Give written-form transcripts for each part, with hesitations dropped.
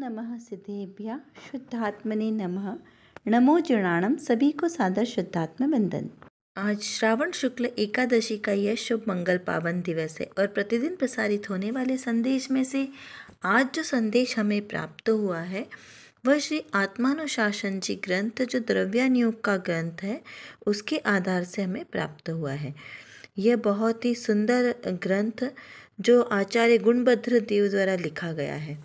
नमः सिद्धेभ्यः शुद्धात्मने नमः। नमो जुणाणम। सभी को सादर शुद्धात्म वंदन। आज श्रावण शुक्ल एकादशी का यह शुभ मंगल पावन दिवस है और प्रतिदिन प्रसारित होने वाले संदेश में से आज जो संदेश हमें प्राप्त हुआ है वह श्री आत्मानुशासन जी ग्रंथ जो द्रव्यानुयोग का ग्रंथ है उसके आधार से हमें प्राप्त हुआ है। यह बहुत ही सुंदर ग्रंथ जो आचार्य गुणभद्र देव द्वारा लिखा गया है।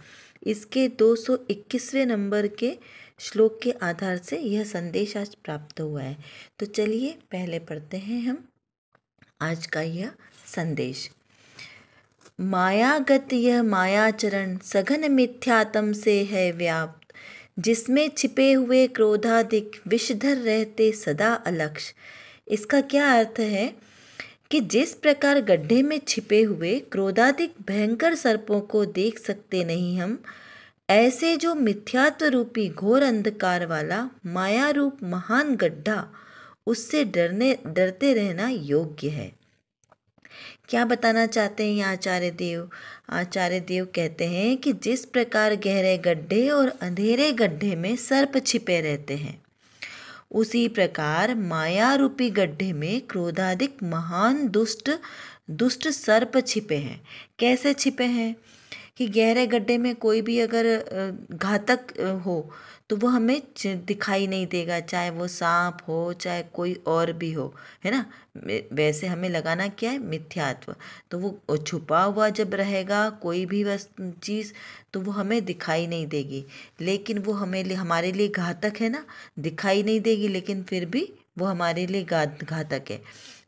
इसके 221वें नंबर के श्लोक के आधार से यह संदेश आज प्राप्त हुआ है। तो चलिए पहले पढ़ते हैं हम आज का यह संदेश। मायागत यह मायाचरण सघन मिथ्यात्म से है व्याप्त, जिसमें छिपे हुए क्रोधाधिक विषधर रहते सदा अलक्ष्य। इसका क्या अर्थ है कि जिस प्रकार गड्ढे में छिपे हुए क्रोधाधिक भयंकर सर्पों को देख सकते नहीं हम, ऐसे जो मिथ्यात्व रूपी घोर अंधकार वाला माया रूप महान गड्ढा, उससे डरते रहना योग्य है। क्या बताना चाहते हैं आचार्य देव? आचार्य देव कहते हैं कि जिस प्रकार गहरे गड्ढे और अंधेरे गड्ढे में सर्प छिपे रहते हैं, उसी प्रकार माया रूपी गड्ढे में क्रोधाधिक महान दुष्ट सर्प छिपे हैं। कैसे छिपे हैं कि गहरे गड्ढे में कोई भी अगर घातक हो तो वो हमें दिखाई नहीं देगा, चाहे वो सांप हो चाहे कोई और भी हो, है ना। वैसे हमें लगाना क्या है? मिथ्यात्व। तो वो छुपा हुआ जब रहेगा कोई भी चीज़ तो वो हमें दिखाई नहीं देगी, लेकिन वो हमारे लिए घातक है ना। दिखाई नहीं देगी लेकिन फिर भी वो हमारे लिए घातक है।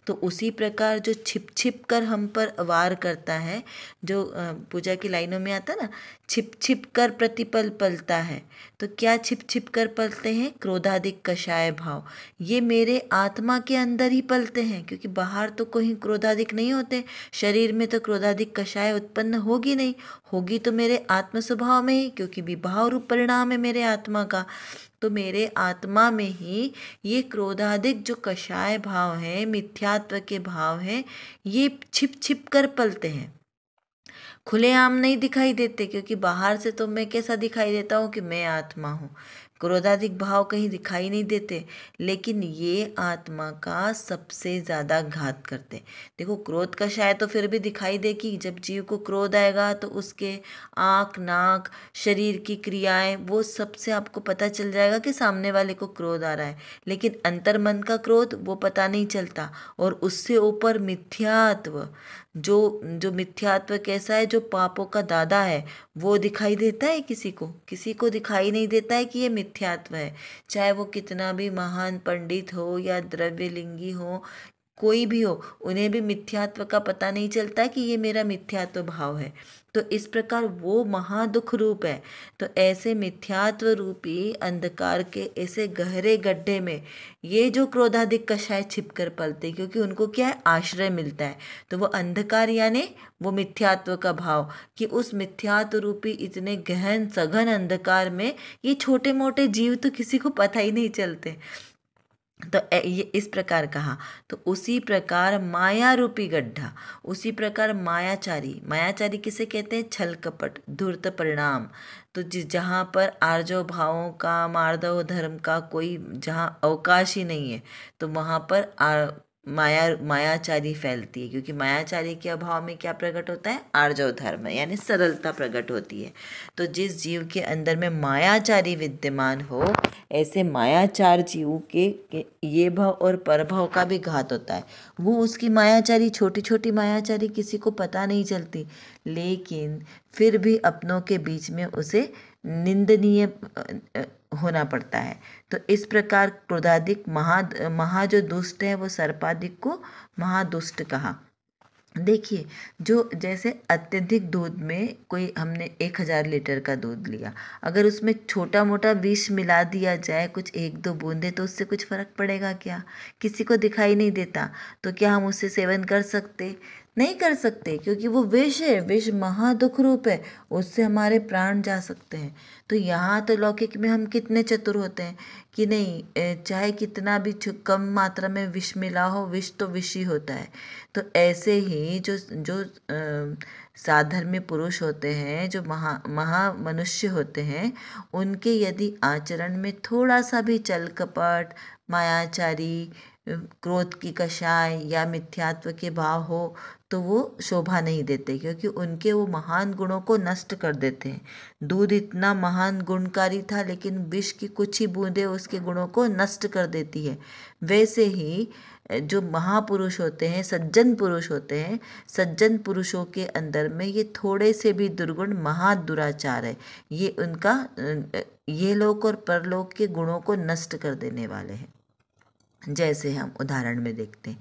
तो उसी प्रकार जो छिप छिप कर हम पर वार करता है, जो पूजा की लाइनों में आता ना, छिप छिप कर प्रतिपल पलता है। तो क्या छिप छिप कर पलते हैं? क्रोधाधिक कषाय भाव। ये मेरे आत्मा के अंदर ही पलते हैं, क्योंकि बाहर तो कोई क्रोधाधिक नहीं होते। शरीर में तो क्रोधाधिक कषाय उत्पन्न होगी नहीं, होगी तो मेरे आत्म स्वभाव में ही, क्योंकि विभाव रूप परिणाम है मेरे आत्मा का। तो मेरे आत्मा में ही ये क्रोधाधिक जो कषाय भाव है, मिथ्यात्व के भाव हैं, ये छिप छिप कर पलते हैं। खुलेआम नहीं दिखाई देते, क्योंकि बाहर से तो मैं कैसा दिखाई देता हूँ कि मैं आत्मा हूँ। क्रोधाधिक भाव कहीं दिखाई नहीं देते, लेकिन ये आत्मा का सबसे ज़्यादा घात करते। देखो, क्रोध का शायद तो फिर भी दिखाई दे कि जब जीव को क्रोध आएगा तो उसके आँख, नाक, शरीर की क्रियाएं, वो सबसे आपको पता चल जाएगा कि सामने वाले को क्रोध आ रहा है। लेकिन अंतर्मन का क्रोध वो पता नहीं चलता। और उससे ऊपर मिथ्यात्व, जो मिथ्यात्व कैसा है, जो पापों का दादा है, वो दिखाई देता है किसी को दिखाई नहीं देता है कि ये मिथ्यात्व है। चाहे वो कितना भी महान पंडित हो या द्रव्यलिंगी हो, कोई भी हो, उन्हें भी मिथ्यात्व का पता नहीं चलता कि ये मेरा मिथ्यात्व भाव है। तो इस प्रकार वो महादुख रूप है। तो ऐसे मिथ्यात्व रूपी अंधकार के ऐसे गहरे गड्ढे में ये जो क्रोधाधिक कषाय छिप कर पलते, क्योंकि उनको क्या है? आश्रय मिलता है। तो वो अंधकार यानी वो मिथ्यात्व का भाव, कि उस मिथ्यात्व रूपी इतने गहन सघन अंधकार में ये छोटे मोटे जीव तो किसी को पता ही नहीं चलते। तो ये इस प्रकार कहा। तो उसी प्रकार माया रूपी गड्ढा, उसी प्रकार मायाचारी किसे कहते हैं? छल कपट धूर्त परिणाम। तो जहाँ पर आर्जव भावों का, मार्दव धर्म का कोई जहाँ अवकाश ही नहीं है, तो वहाँ पर मायाचारी फैलती है। क्योंकि मायाचारी के अभाव में क्या प्रकट होता है? आर्जव धर्म, यानी सरलता प्रकट होती है। तो जिस जीव के अंदर में मायाचारी विद्यमान हो, ऐसे मायाचार जीव के ये भाव और परभाव का भी घात होता है। वो उसकी मायाचारी, छोटी छोटी मायाचारी किसी को पता नहीं चलती, लेकिन फिर भी अपनों के बीच में उसे निंदनीय होना पड़ता है। तो इस प्रकार क्रोधाधिक महा जो दुष्ट है, वो सर्पाधिक को महादुष्ट कहा। देखिए, जो जैसे अत्यधिक दूध में कोई हमने 1000 लीटर का दूध लिया, अगर उसमें छोटा मोटा विष मिला दिया जाए, कुछ 1-2 बूंदे, तो उससे कुछ फर्क पड़ेगा क्या? किसी को दिखाई नहीं देता। तो क्या हम उससे सेवन कर सकते? नहीं कर सकते, क्योंकि वो विष है। विष महादुख रूप है, उससे हमारे प्राण जा सकते हैं। तो यहाँ तो लौकिक में हम कितने चतुर होते हैं कि नहीं, चाहे कितना भी कम मात्रा में विष मिला हो, विष तो विष ही होता है। तो ऐसे ही जो साधर्मी पुरुष होते हैं, जो महा मनुष्य होते हैं, उनके यदि आचरण में थोड़ा सा भी छल कपट, मायाचारी, क्रोध की कषाय या मिथ्यात्व के भाव हो तो वो शोभा नहीं देते, क्योंकि उनके वो महान गुणों को नष्ट कर देते हैं। दूध इतना महान गुणकारी था, लेकिन विष की कुछ ही बूंदें उसके गुणों को नष्ट कर देती है। वैसे ही जो महापुरुष होते हैं, सज्जन पुरुष होते हैं, सज्जन पुरुषों के अंदर में ये थोड़े से भी दुर्गुण महादुराचार है, ये उनका ये लोक और परलोक के गुणों को नष्ट कर देने वाले हैं। जैसे हम उदाहरण में देखते हैं,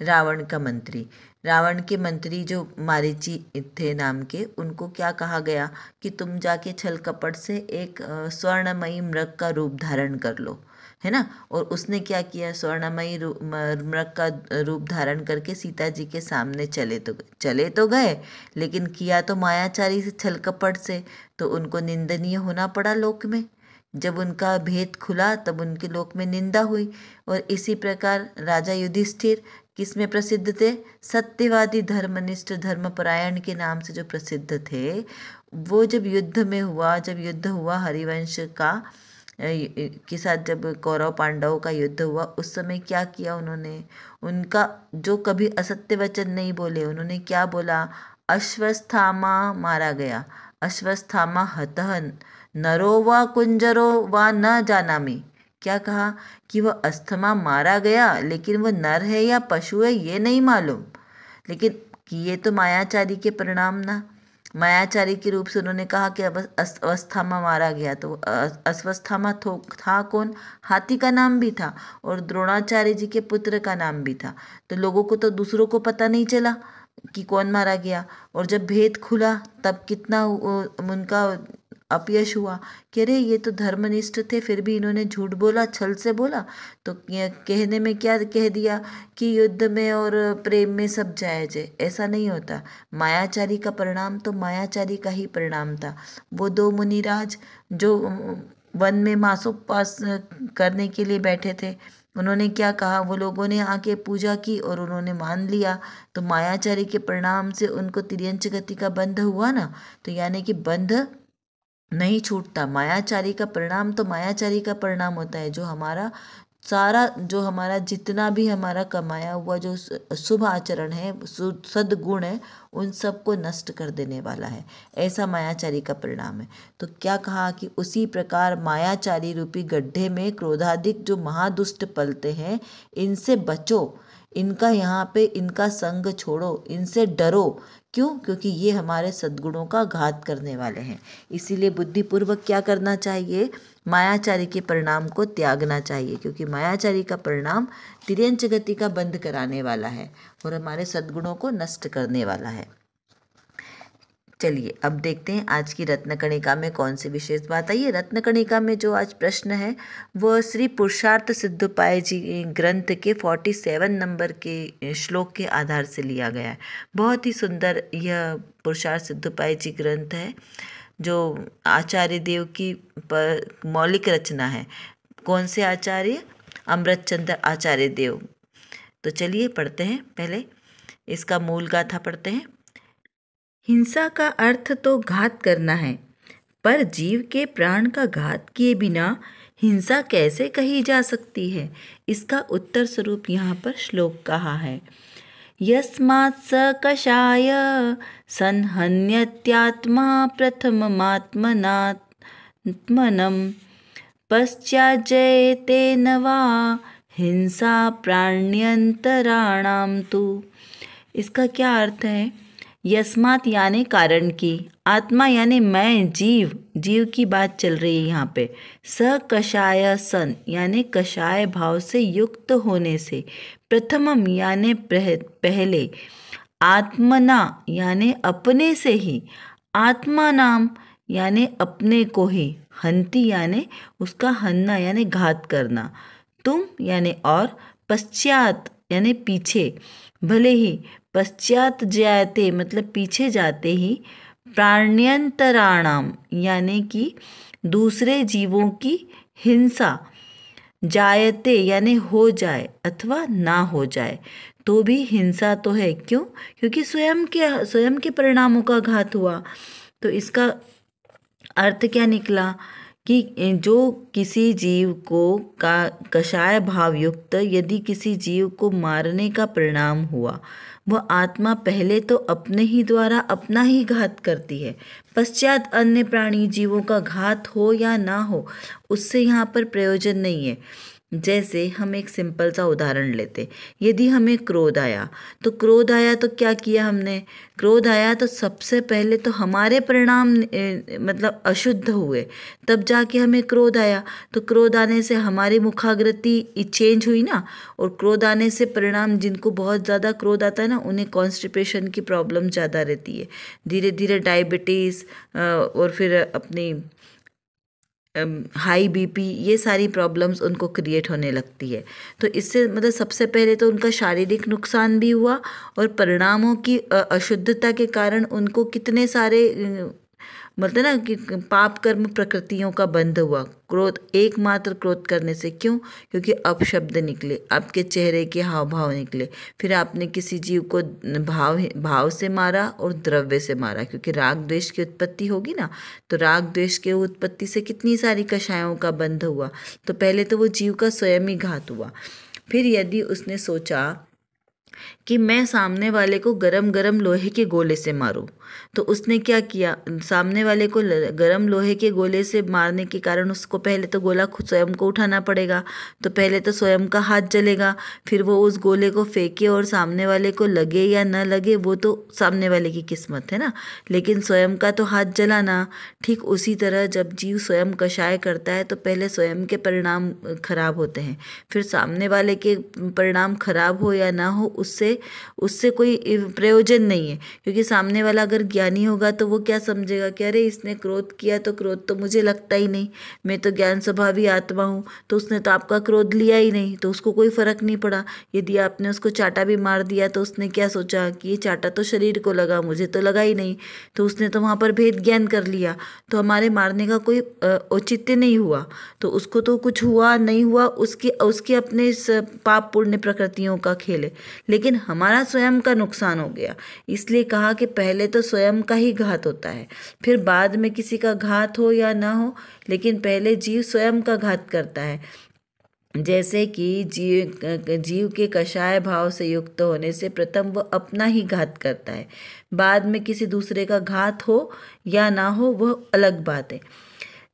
रावण का मंत्री, रावण के मंत्री जो मारीची थे नाम के, उनको क्या कहा गया कि तुम जाके छल कपट से एक स्वर्णमयी मृग का रूप धारण कर लो, है ना। और उसने क्या किया, स्वर्णमयी मृग का रूप धारण करके सीता जी के सामने चले तो गए, लेकिन किया तो मायाचारी से, छल कपट से, तो उनको निंदनीय होना पड़ा लोक में। जब उनका भेद खुला तब उनके लोक में निंदा हुई। और इसी प्रकार राजा युधिष्ठिर किस में प्रसिद्ध थे, सत्यवादी, धर्मनिष्ठ, धर्मपरायण के नाम से जो प्रसिद्ध थे, वो जब युद्ध हुआ हरिवंश का के साथ, जब कौरव पांडवों का युद्ध हुआ, उस समय क्या किया उन्होंने, उनका जो कभी असत्य वचन नहीं बोले, उन्होंने क्या बोला, अश्वस्थामा मारा गया, अश्वस्थामा हतः नरो व कुंजरो व न जानामि। क्या कहा कि वह अस्थमा मारा गया, लेकिन वह नर है या पशु है ये नहीं मालूम, लेकिन किए तो मायाचारी के परिणाम ना। मायाचारी के रूप से उन्होंने कहा कि अवस्थामा मारा गया, तो अश्वस्थामा था कौन, हाथी का नाम भी था और द्रोणाचार्य जी के पुत्र का नाम भी था। तो लोगों को तो दूसरों को पता नहीं चला कि कौन मारा गया, और जब भेद खुला तब कितना उनका अपयश हुआ कि अरे ये तो धर्मनिष्ठ थे, फिर भी इन्होंने झूठ बोला, छल से बोला। तो कहने में क्या कह दिया कि युद्ध में और प्रेम में सब जायज है, ऐसा नहीं होता। मायाचारी का परिणाम तो मायाचारी का ही परिणाम था। वो दो मुनिराज जो वन में मासोपास करने के लिए बैठे थे, उन्होंने क्या कहा, वो लोगों ने आके पूजा की और उन्होंने मान लिया, तो मायाचारी के परिणाम से उनको तिर्यंच गति का बंध हुआ ना। तो यानी कि बंध नहीं छूटता, मायाचारी का परिणाम तो मायाचारी का परिणाम होता है, जो हमारा जितना भी हमारा कमाया हुआ जो शुभ आचरण है, सद्गुण है, उन सबको नष्ट कर देने वाला है, ऐसा मायाचारी का परिणाम है। तो क्या कहा कि उसी प्रकार मायाचारी रूपी गड्ढे में क्रोधाधिक जो महादुष्ट पलते हैं, इनसे बचो, इनका यहाँ पे इनका संग छोड़ो, इनसे डरो। क्यों? क्योंकि ये हमारे सद्गुणों का घात करने वाले हैं। इसीलिए बुद्धिपूर्वक क्या करना चाहिए, मायाचारी के परिणाम को त्यागना चाहिए, क्योंकि मायाचारी का परिणाम तिर्यंच गति का बंध कराने वाला है और हमारे सद्गुणों को नष्ट करने वाला है। चलिए अब देखते हैं आज की रत्नकणिका में कौन सी विशेष बात आई है। रत्नकणिका में जो आज प्रश्न है वो श्री पुरुषार्थ सिद्धोपाय जी ग्रंथ के 47 नंबर के श्लोक के आधार से लिया गया है। बहुत ही सुंदर यह पुरुषार्थ सिद्धोपाय जी ग्रंथ है, जो आचार्य देव की मौलिक रचना है। कौन से आचार्य? अमृतचंद्र आचार्य देव। तो चलिए पढ़ते हैं, पहले इसका मूल गाथा पढ़ते हैं। हिंसा का अर्थ तो घात करना है, पर जीव के प्राण का घात किए बिना हिंसा कैसे कही जा सकती है? इसका उत्तर स्वरूप यहाँ पर श्लोक कहा है। यस्मात् स कषाय संहन्यत्यात्मा प्रथममात्मनात्मनं पश्चाज्जयते न वा हिंसा प्राण्यंतराणाम तु। इसका क्या अर्थ है? यस्मात् यानी कारण की, आत्मा यानी मैं, जीव की बात चल रही है यहाँ पे। स कषाय सन यानी कषाय भाव से युक्त होने से, प्रथमम यानी पहले, आत्मना यानी अपने से ही, आत्मा नाम यानी अपने को ही, हंति यानी उसका हन्ना यानी घात करना, तुम यानी और, पश्चात यानी पीछे, भले ही, पश्चात जायते मतलब पीछे जाते ही, प्राण्यंतराणाम यानी कि दूसरे जीवों की हिंसा, जायते यानी हो जाए अथवा ना हो जाए, तो भी हिंसा तो है। क्यों? क्योंकि स्वयं के परिणामों का घात हुआ। तो इसका अर्थ क्या निकला कि जो किसी जीव को का कषाय भाव युक्त यदि किसी जीव को मारने का परिणाम हुआ, वह आत्मा पहले तो अपने ही द्वारा अपना ही घात करती है, पश्चात अन्य प्राणी जीवों का घात हो या ना हो उससे यहाँ पर प्रयोजन नहीं है। जैसे हम एक सिंपल सा उदाहरण लेते, यदि हमें क्रोध आया तो क्या किया हमने? क्रोध आया तो सबसे पहले तो हमारे परिणाम मतलब अशुद्ध हुए, तब जाके हमें क्रोध आया। तो क्रोध आने से हमारी मुखाग्रति चेंज हुई ना, और क्रोध आने से परिणाम, जिनको बहुत ज़्यादा क्रोध आता है ना, उन्हें कॉन्स्टिपेशन की प्रॉब्लम ज़्यादा रहती है, धीरे धीरे डायबिटीज़ और फिर अपनी हाई बीपी, ये सारी प्रॉब्लम्स उनको क्रिएट होने लगती है। तो इससे मतलब सबसे पहले तो उनका शारीरिक नुकसान भी हुआ, और परिणामों की अशुद्धता के कारण उनको कितने सारे मतलब ना कि पाप कर्म प्रकृतियों का बंध हुआ। क्रोध, एकमात्र क्रोध करने से। क्यों? क्योंकि अपशब्द निकले, आपके चेहरे के हाव भाव निकले, फिर आपने किसी जीव को भाव से मारा और द्रव्य से मारा, क्योंकि राग द्वेष की उत्पत्ति होगी ना। तो राग द्वेष के उत्पत्ति से कितनी सारी कषायों का बंध हुआ। तो पहले तो वो जीव का स्वयं ही घात हुआ। फिर यदि उसने सोचा कि मैं सामने वाले को गरम गरम लोहे के गोले से मारूं, तो उसने क्या किया? सामने वाले को गरम लोहे के गोले से मारने के कारण उसको पहले तो गोला खुद स्वयं को उठाना पड़ेगा, तो पहले तो स्वयं का हाथ जलेगा, फिर वो उस गोले को फेंके और सामने वाले को लगे या न लगे वो तो सामने वाले की किस्मत है ना, लेकिन स्वयं का तो हाथ जला ना। ठीक उसी तरह जब जीव स्वयं कषाय करता है तो पहले स्वयं के परिणाम खराब होते हैं, फिर सामने वाले के परिणाम खराब हो या ना हो उससे कोई प्रयोजन नहीं है। क्योंकि सामने वाला अगर ज्ञानी होगा तो वो क्या समझेगा कि अरे इसने क्रोध किया तो क्रोध तो मुझे लगता ही नहीं, मैं तो ज्ञान स्वभावी आत्मा हूँ, तो उसने तो आपका क्रोध लिया ही नहीं, तो उसको कोई फर्क नहीं पड़ा। यदि आपने उसको चाटा भी मार दिया तो उसने क्या सोचा कि ये चाटा तो शरीर को लगा, मुझे तो लगा ही नहीं, तो उसने तो वहाँ पर भेद ज्ञान कर लिया। तो हमारे मारने का कोई औचित्य नहीं हुआ, तो उसको तो कुछ हुआ नहीं हुआ, उसके अपने पाप पुण्य प्रकृतियों का खेल है, लेकिन हमारा स्वयं का नुकसान हो गया। इसलिए कहा कि पहले तो स्वयं का ही घात होता है, फिर बाद में किसी का घात हो या ना हो, लेकिन पहले जीव स्वयं का घात करता है। जैसे कि जीव के कषाय भाव से युक्त होने से प्रथम वह अपना ही घात करता है, बाद में किसी दूसरे का घात हो या ना हो वह अलग बात है।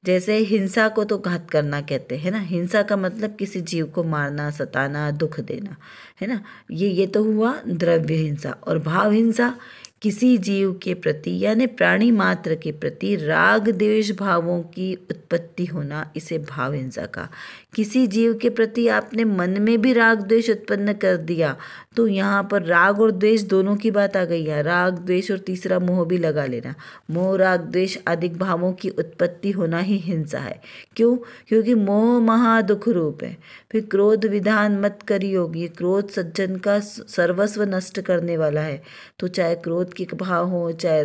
जैसे हिंसा को तो घात करना कहते हैं ना, हिंसा का मतलब किसी जीव को मारना, सताना, दुख देना, है ना। ये तो हुआ द्रव्य हिंसा। और भाव हिंसा किसी जीव के प्रति यानी प्राणी मात्र के प्रति राग द्वेष भावों की उत्पत्ति होना, इसे भाव हिंसा का। किसी जीव के प्रति आपने मन में भी राग द्वेष उत्पन्न कर दिया तो यहाँ पर राग और द्वेष दोनों की बात आ गई है। राग द्वेष और तीसरा मोह भी लगा लेना। मोह राग द्वेष अधिक भावों की उत्पत्ति होना ही हिंसा है। क्यों? क्योंकि मोह महा दुख रूप है। फिर क्रोध विधान मत करियोग, ये क्रोध सज्जन का सर्वस्व नष्ट करने वाला है। तो चाहे क्रोध के भाव हो, चाहे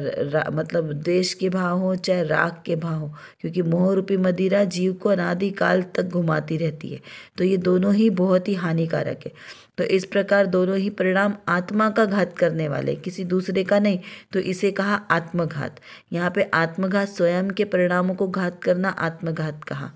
मतलब द्वेष के भाव हो, चाहे राग के भाव हो, क्योंकि मोह रूपी मदिरा जीव को अनादि काल तक घुमाती रहती है। तो ये दोनों ही बहुत ही हानिकारक है। तो इस प्रकार दोनों ही परिणाम आत्मा का घात करने वाले, किसी दूसरे का नहीं। तो इसे कहा आत्मघात। यहाँ पे आत्मघात, स्वयं के परिणामों को घात करना, आत्मघात कहा।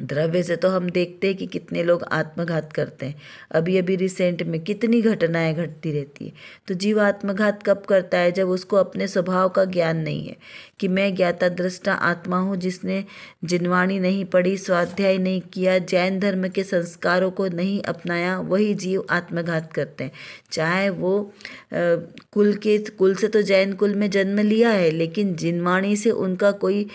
द्रव्य से तो हम देखते हैं कि कितने लोग आत्मघात करते हैं। अभी अभी रिसेंट में कितनी घटनाएं घटती रहती है। तो जीव आत्मघात कब करता है? जब उसको अपने स्वभाव का ज्ञान नहीं है कि मैं ज्ञाता दृष्टा आत्मा हूँ, जिसने जिनवाणी नहीं पढ़ी, स्वाध्याय नहीं किया, जैन धर्म के संस्कारों को नहीं अपनाया, वही जीव आत्मघात करते हैं। चाहे वो कुल से तो जैन कुल में जन्म लिया है, लेकिन जिनवाणी से उनका कोई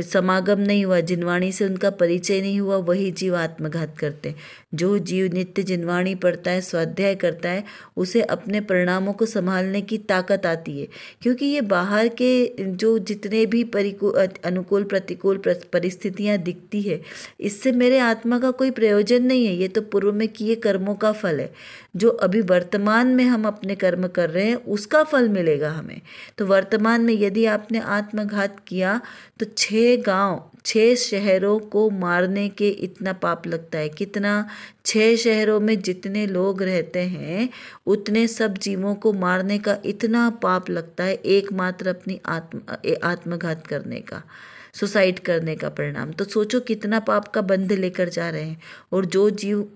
समागम नहीं हुआ, जिनवाणी से उनका परिचय नहीं हुआ, वही जीव आत्मघात करते हैं। जो जीव नित्य जिनवाणी पढ़ता है, स्वाध्याय करता है, उसे अपने परिणामों को संभालने की ताकत आती है। क्योंकि ये बाहर के जो जितने भी अनुकूल प्रतिकूल परिस्थितियाँ दिखती है, इससे मेरे आत्मा का कोई प्रयोजन नहीं है। ये तो पूर्व में किए कर्मों का फल है। जो अभी वर्तमान में हम अपने कर्म कर रहे हैं उसका फल मिलेगा हमें। तो वर्तमान में यदि आपने आत्मघात किया तो 6 शहरों को मारने के इतना पाप लगता है। कितना? 6 शहरों में जितने लोग रहते हैं उतने सब जीवों को मारने का इतना पाप लगता है, एकमात्र अपनी आत्मघात करने का, सुसाइड करने का परिणाम। तो सोचो कितना पाप का बंध लेकर जा रहे हैं। और जो जीव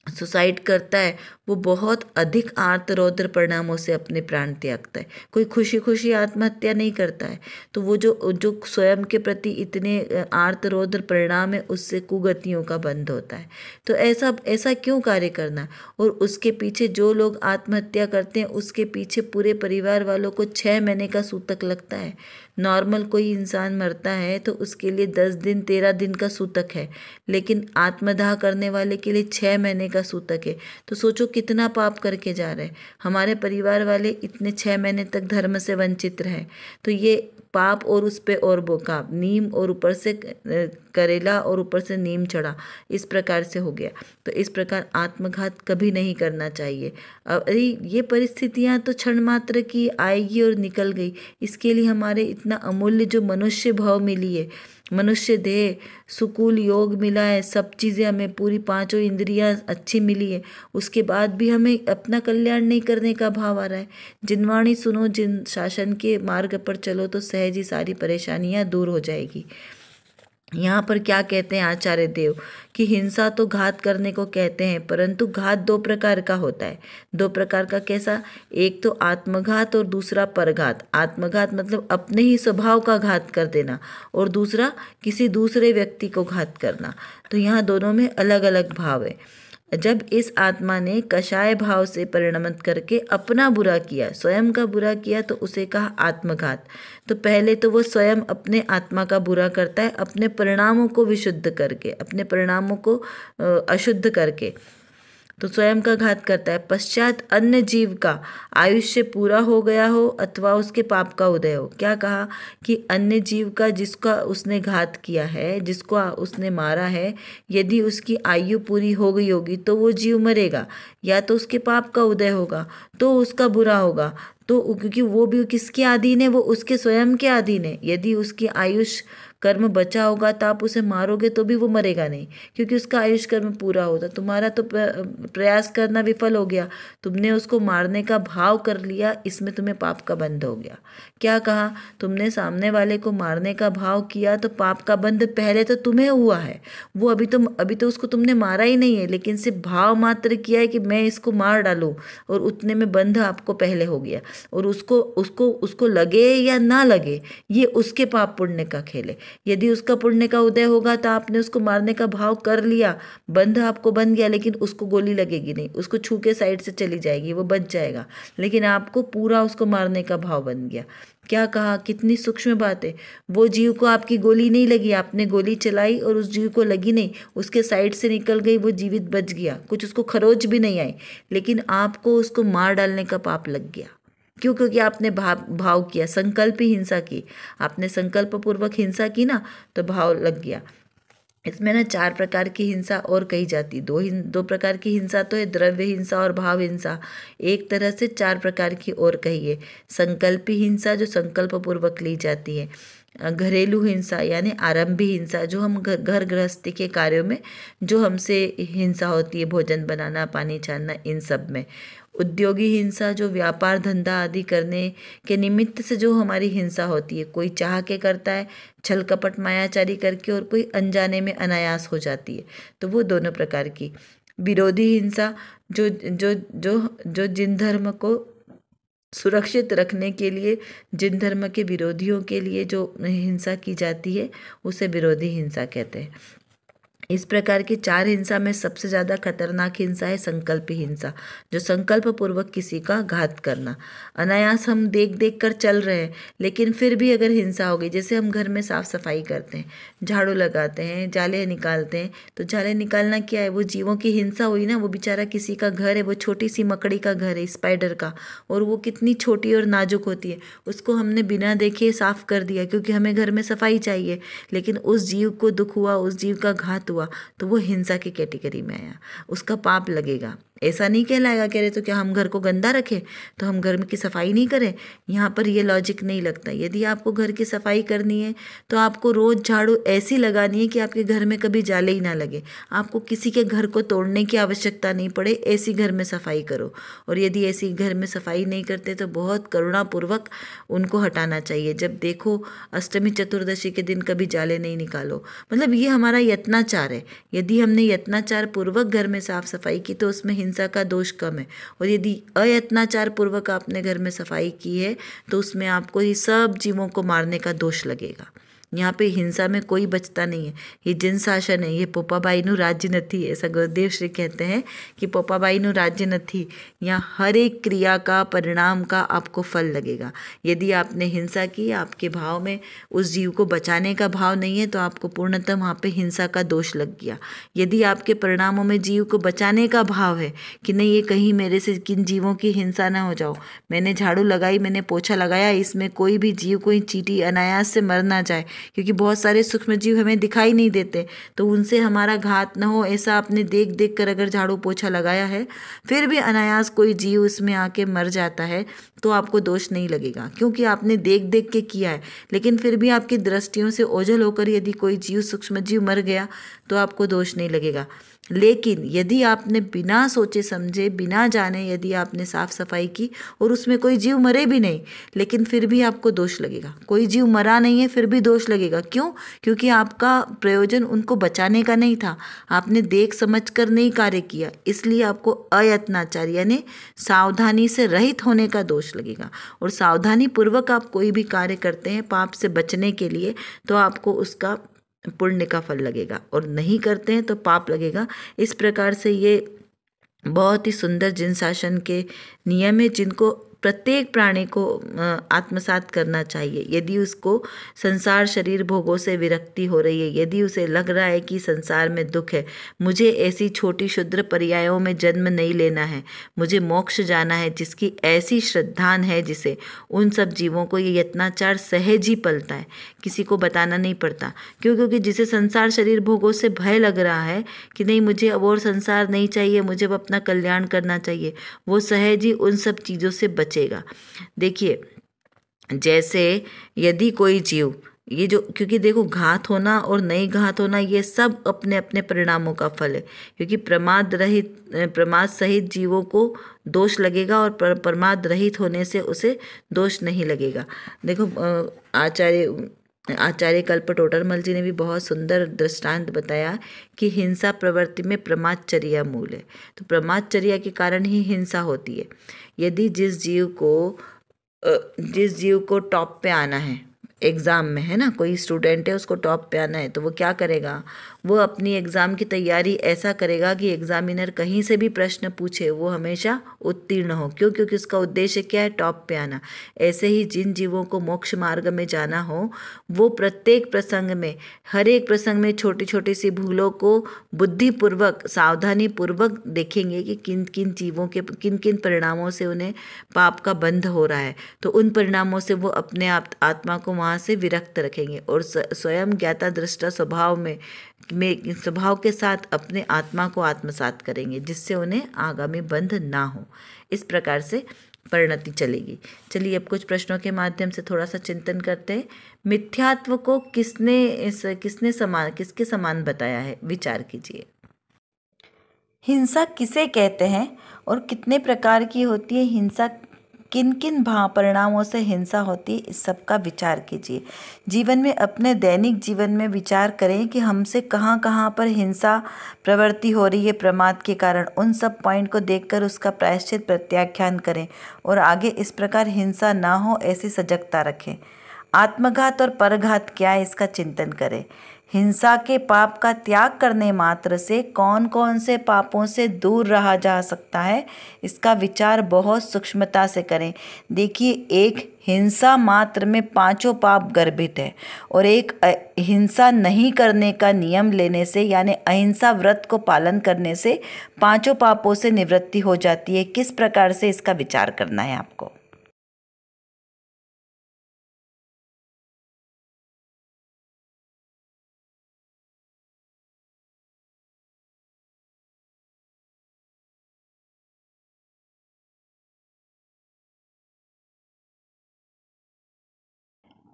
सुसाइड करता है वो बहुत अधिक आर्तरौद्र परिणामों से अपने प्राण त्यागता है। कोई खुशी खुशी आत्महत्या नहीं करता है। तो वो जो जो स्वयं के प्रति इतने आर्तरौद्र परिणाम है, उससे कुगतियों का बंध होता है। तो ऐसा ऐसा क्यों कार्य करना? और उसके पीछे जो लोग आत्महत्या करते हैं उसके पीछे पूरे परिवार वालों को 6 महीने का सूतक लगता है। नॉर्मल कोई इंसान मरता है तो उसके लिए 10 दिन 13 दिन का सूतक है, लेकिन आत्मदाह करने वाले के लिए 6 महीने का सूतक है। तो सोचो कितना पाप करके जा रहे हैं। हमारे परिवार वाले इतने 6 महीने तक धर्म से वंचित रहे, तो ये पाप और उस पे और बोका, नीम और ऊपर से करेला और ऊपर से नीम चढ़ा, इस प्रकार से हो गया। तो इस प्रकार आत्मघात कभी नहीं करना चाहिए। अरे ये परिस्थितियां तो क्षण मात्र की आएगी और निकल गई। इसके लिए हमारे इतना अमूल्य जो मनुष्य भाव मिली है, मनुष्य देह, सुकूल योग मिला है, सब चीज़ें हमें पूरी 5 इंद्रियां अच्छी मिली है, उसके बाद भी हमें अपना कल्याण नहीं करने का भाव आ रहा है। जिनवाणी सुनो, जिन शासन के मार्ग पर चलो तो सहज ही सारी परेशानियां दूर हो जाएगी। यहाँ पर क्या कहते हैं आचार्य देव कि हिंसा तो घात करने को कहते हैं, परंतु घात 2 प्रकार का होता है। 2 प्रकार का कैसा? एक तो आत्मघात और दूसरा परघात। आत्मघात मतलब अपने ही स्वभाव का घात कर देना, और दूसरा किसी दूसरे व्यक्ति को घात करना। तो यहाँ दोनों में अलग अलग भाव है। जब इस आत्मा ने कषाय भाव से परिणमित करके अपना बुरा किया, स्वयं का बुरा किया, तो उसे कहा आत्मघात। तो पहले तो वो स्वयं अपने आत्मा का बुरा करता है, अपने परिणामों को विशुद्ध करके, अपने परिणामों को अशुद्ध करके, तो स्वयं का घात करता है। पश्चात अन्य जीव का आयुष्य पूरा हो गया हो अथवा उसके पाप का उदय हो। क्या कहा कि अन्य जीव का जिसका उसने घात किया है, जिसको उसने मारा है, यदि उसकी आयु पूरी हो गई होगी तो वो जीव मरेगा, या तो उसके पाप का उदय होगा, तो उसका बुरा होगा। तो क्योंकि वो भी किसके अधीन है? वो उसके स्वयं के अधीन है। यदि उसकी आयुष कर्म बचा होगा तो आप उसे मारोगे तो भी वो मरेगा नहीं, क्योंकि उसका आयुष कर्म पूरा होता। तुम्हारा तो प्रयास करना विफल हो गया, तुमने उसको मारने का भाव कर लिया, इसमें तुम्हें पाप का बंध हो गया। क्या कहा? तुमने सामने वाले को मारने का भाव किया तो पाप का बंध पहले तो तुम्हें हुआ है। वो अभी तो उसको तुमने मारा ही नहीं है, लेकिन सिर्फ भाव मात्र किया है कि मैं इसको मार डालूं, और उतने में बंध आपको पहले हो गया। और उसको उसको उसको लगे या ना लगे, ये उसके पाप पुण्य का खेल है। यदि उसका पुण्य का उदय होगा तो आपने उसको मारने का भाव कर लिया, बंध आपको बन गया, लेकिन उसको गोली लगेगी नहीं, उसको छू के साइड से चली जाएगी, वो बच जाएगा, लेकिन आपको पूरा उसको मारने का भाव बन गया। क्या कहा? कितनी सूक्ष्म बात है। वो जीव को आपकी गोली नहीं लगी, आपने गोली चलाई और उस जीव को लगी नहीं, उसके साइड से निकल गई, वो जीवित बच गया, कुछ उसको खरोच भी नहीं आई, लेकिन आपको उसको मार डालने का पाप लग गया। क्यों? क्योंकि आपने भाव किया, संकल्प ही हिंसा की, आपने संकल्प पूर्वक हिंसा की ना, तो भाव लग गया। इसमें ना 4 प्रकार की हिंसा और कही जाती। दो प्रकार की हिंसा तो है, द्रव्य हिंसा और भाव हिंसा। एक तरह से 4 प्रकार की और कही है। संकल्पी हिंसा जो संकल्प पूर्वक ली जाती है, घरेलू हिंसा यानी आरंभी हिंसा जो हम घर गृहस्थी के कार्यों में जो हमसे हिंसा होती है, भोजन बनाना, पानी छानना, इन सब में। उद्योगी हिंसा जो व्यापार धंधा आदि करने के निमित्त से जो हमारी हिंसा होती है, कोई चाह के करता है, छल कपट मायाचारी करके, और कोई अनजाने में अनायास हो जाती है, तो वो दोनों प्रकार की। विरोधी हिंसा जो जो जो जो जिन धर्म को सुरक्षित रखने के लिए, जिन धर्म के विरोधियों के लिए जो हिंसा की जाती है, उसे विरोधी हिंसा कहते हैं। इस प्रकार की 4 हिंसा में सबसे ज़्यादा खतरनाक हिंसा है संकल्पी हिंसा, जो संकल्प पूर्वक किसी का घात करना। अनायास हम देख देख कर चल रहे हैं, लेकिन फिर भी अगर हिंसा हो गई, जैसे हम घर में साफ सफाई करते हैं, झाड़ू लगाते हैं, जाले निकालते हैं, तो जाले निकालना क्या है? वो जीवों की हिंसा हुई ना। वो बेचारा किसी का घर है, वो छोटी सी मकड़ी का घर है, स्पाइडर का, और वो कितनी छोटी और नाजुक होती है, उसको हमने बिना देखे साफ कर दिया क्योंकि हमें घर में सफाई चाहिए, लेकिन उस जीव को दुख हुआ, उस जीव का घात हुआ, तो वो हिंसा की कैटेगरी में आया, उसका पाप लगेगा। ऐसा नहीं कहलाएगा। कह रहे तो क्या हम घर को गंदा रखें, तो हम घर में की सफाई नहीं करें? यहाँ पर ये लॉजिक नहीं लगता। यदि आपको घर की सफाई करनी है तो आपको रोज़ झाड़ू ऐसी लगानी है कि आपके घर में कभी जाले ही ना लगे, आपको किसी के घर को तोड़ने की आवश्यकता नहीं पड़े, ऐसी घर में सफाई करो। और यदि ऐसी घर में सफाई नहीं करते तो बहुत करुणापूर्वक उनको हटाना चाहिए। जब देखो अष्टमी चतुर्दशी के दिन कभी जाले नहीं निकालो, मतलब ये हमारा यत्नाचार है। यदि हमने यत्नाचार पूर्वक घर में साफ सफाई की तो उसमें हिंसा का दोष कम है। और यदि अयत्नाचार पूर्वक आपने घर में सफाई की है तो उसमें आपको ये सब जीवों को मारने का दोष लगेगा। यहाँ पे हिंसा में कोई बचता नहीं है। ये जिन शासन है, ये पोपाबाईनु राज्य नथी, ऐसा गुरुदेव श्री कहते हैं कि पोपाबाईनु राज्य नथी। यहाँ हर एक क्रिया का परिणाम का आपको फल लगेगा। यदि आपने हिंसा की, आपके भाव में उस जीव को बचाने का भाव नहीं है तो आपको पूर्णतः वहाँ पे हिंसा का दोष लग गया। यदि आपके परिणामों में जीव को बचाने का भाव है कि नहीं, ये कहीं मेरे से किन जीवों की हिंसा ना हो जाओ, मैंने झाड़ू लगाई, मैंने पोछा लगाया, इसमें कोई भी जीव, कोई चींटी अनायास से मर ना जाए, क्योंकि बहुत सारे सूक्ष्म जीव हमें दिखाई नहीं देते, तो उनसे हमारा घात न हो, ऐसा आपने देख देख कर अगर झाड़ू पोछा लगाया है, फिर भी अनायास कोई जीव उसमें आके मर जाता है तो आपको दोष नहीं लगेगा, क्योंकि आपने देख देख के किया है। लेकिन फिर भी आपकी दृष्टियों से ओझल होकर यदि कोई जीव, सूक्ष्म जीव मर गया तो आपको दोष नहीं लगेगा। लेकिन यदि आपने बिना सोचे समझे, बिना जाने यदि आपने साफ सफाई की और उसमें कोई जीव मरे भी नहीं, लेकिन फिर भी आपको दोष लगेगा। कोई जीव मरा नहीं है फिर भी दोष लगेगा। क्यों? क्योंकि आपका प्रयोजन उनको बचाने का नहीं था, आपने देख समझ कर नहीं कार्य किया, इसलिए आपको अयत्नाचार यानी सावधानी से रहित होने का दोष लगेगा। और सावधानी पूर्वक आप कोई भी कार्य करते हैं पाप से बचने के लिए तो आपको उसका पुण्य का फल लगेगा, और नहीं करते हैं तो पाप लगेगा। इस प्रकार से ये बहुत ही सुंदर जिन शासन के नियम है जिनको प्रत्येक प्राणी को आत्मसात करना चाहिए। यदि उसको संसार शरीर भोगों से विरक्ति हो रही है, यदि उसे लग रहा है कि संसार में दुख है, मुझे ऐसी छोटी क्षुद्र पर्यायों में जन्म नहीं लेना है, मुझे मोक्ष जाना है, जिसकी ऐसी श्रद्धान है जिसे, उन सब जीवों को ये यत्नाचार सहज ही पलता है, किसी को बताना नहीं पड़ता। क्यों? क्योंकि जिसे संसार शरीर भोगों से भय लग रहा है कि नहीं, मुझे अब और संसार नहीं चाहिए, मुझे अब अपना कल्याण करना चाहिए, वो सहज ही उन सब चीज़ों से बचेगा। देखिए, जैसे यदि कोई जीव, ये जो, क्योंकि देखो घात होना और नहीं घात होना ये सब अपने अपने परिणामों का फल है, क्योंकि प्रमाद सहित जीवों को दोष लगेगा और प्रमाद रहित होने से उसे दोष नहीं लगेगा। देखो आचार्य कल्पटोटरमल जी ने भी बहुत सुंदर दृष्टांत बताया कि हिंसा प्रवृत्ति में प्रमादचर्या मूल है। तो प्रमादचर्या के कारण ही हिंसा होती है। यदि जिस जीव को टॉप पे आना है एग्ज़ाम में, है ना, कोई स्टूडेंट है उसको टॉप पे आना है, तो वो क्या करेगा, वो अपनी एग्ज़ाम की तैयारी ऐसा करेगा कि एग्जामिनर कहीं से भी प्रश्न पूछे वो हमेशा उत्तीर्ण हो। क्यों? क्योंकि उसका उद्देश्य क्या है, टॉप पे आना। ऐसे ही जिन जीवों को मोक्ष मार्ग में जाना हो वो प्रत्येक प्रसंग में, हर एक प्रसंग में छोटी छोटी सी भूलों को बुद्धिपूर्वक, सावधानी पूर्वक देखेंगे कि किन किन जीवों के किन किन परिणामों से उन्हें पाप का बंध हो रहा है, तो उन परिणामों से वो अपने आत्मा को वहाँ से विरक्त रखेंगे और स्वयं ज्ञाता दृष्टा स्वभाव के साथ अपने आत्मा को आत्मसात करेंगे, जिससे उन्हें आगामी बंध ना हो। इस प्रकार से परिणति चलेगी। चलिए अब कुछ प्रश्नों के माध्यम से थोड़ा सा चिंतन करते हैं। मिथ्यात्व को किसके समान बताया है? विचार कीजिए। हिंसा किसे कहते हैं और कितने प्रकार की होती है हिंसा, किन किन परिणामों से हिंसा होती है, इस सब का विचार कीजिए। जीवन में, अपने दैनिक जीवन में विचार करें कि हमसे कहाँ कहाँ पर हिंसा प्रवृत्ति हो रही है प्रमाद के कारण। उन सब पॉइंट को देखकर उसका प्रायश्चित प्रत्याख्यान करें और आगे इस प्रकार हिंसा ना हो ऐसी सजगता रखें। आत्मघात और परघात क्या है, इसका चिंतन करें। हिंसा के पाप का त्याग करने मात्र से कौन कौन से पापों से दूर रहा जा सकता है, इसका विचार बहुत सूक्ष्मता से करें। देखिए, एक हिंसा मात्र में 5 पाप गर्भित है और एक हिंसा नहीं करने का नियम लेने से, यानी अहिंसा व्रत को पालन करने से 5 पापों से निवृत्ति हो जाती है। किस प्रकार से, इसका विचार करना है आपको।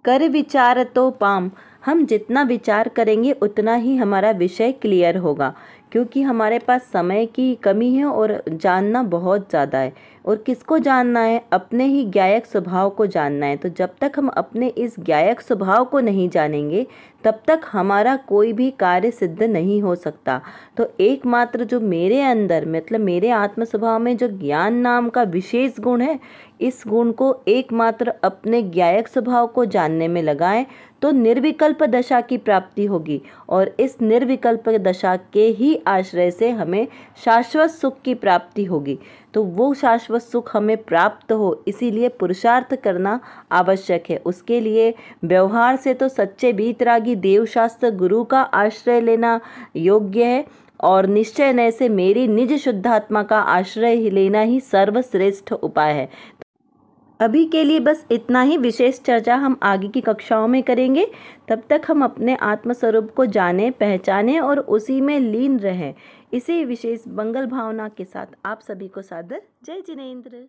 कर विचार तो पाम। हम जितना विचार करेंगे उतना ही हमारा विषय क्लियर होगा, क्योंकि हमारे पास समय की कमी है और जानना बहुत ज़्यादा है। और किसको जानना है? अपने ही ज्ञायक स्वभाव को जानना है। तो जब तक हम अपने इस ज्ञायक स्वभाव को नहीं जानेंगे तब तक हमारा कोई भी कार्य सिद्ध नहीं हो सकता। तो एकमात्र जो मेरे अंदर मतलब मेरे आत्म स्वभाव में जो ज्ञान नाम का विशेष गुण है, इस गुण को एकमात्र अपने ज्ञायक स्वभाव को जानने में लगाएं तो निर्विकल्प दशा की प्राप्ति होगी। और इस निर्विकल्प दशा के ही आश्रय से हमें शाश्वत सुख की प्राप्ति होगी। तो वो शाश्वत सुख हमें प्राप्त हो, इसीलिए पुरुषार्थ करना आवश्यक है। उसके लिए व्यवहार से तो सच्चे वीतरागी देवशास्त्र गुरु का आश्रय लेना योग्य है, और निश्चय नय से मेरी निज शुद्धात्मा का आश्रय लेना ही सर्वश्रेष्ठ उपाय है। अभी के लिए बस इतना ही। विशेष चर्चा हम आगे की कक्षाओं में करेंगे। तब तक हम अपने आत्मस्वरूप को जानें, पहचानें और उसी में लीन रहें। इसी विशेष मंगल भावना के साथ आप सभी को सादर जय जिनेंद्र।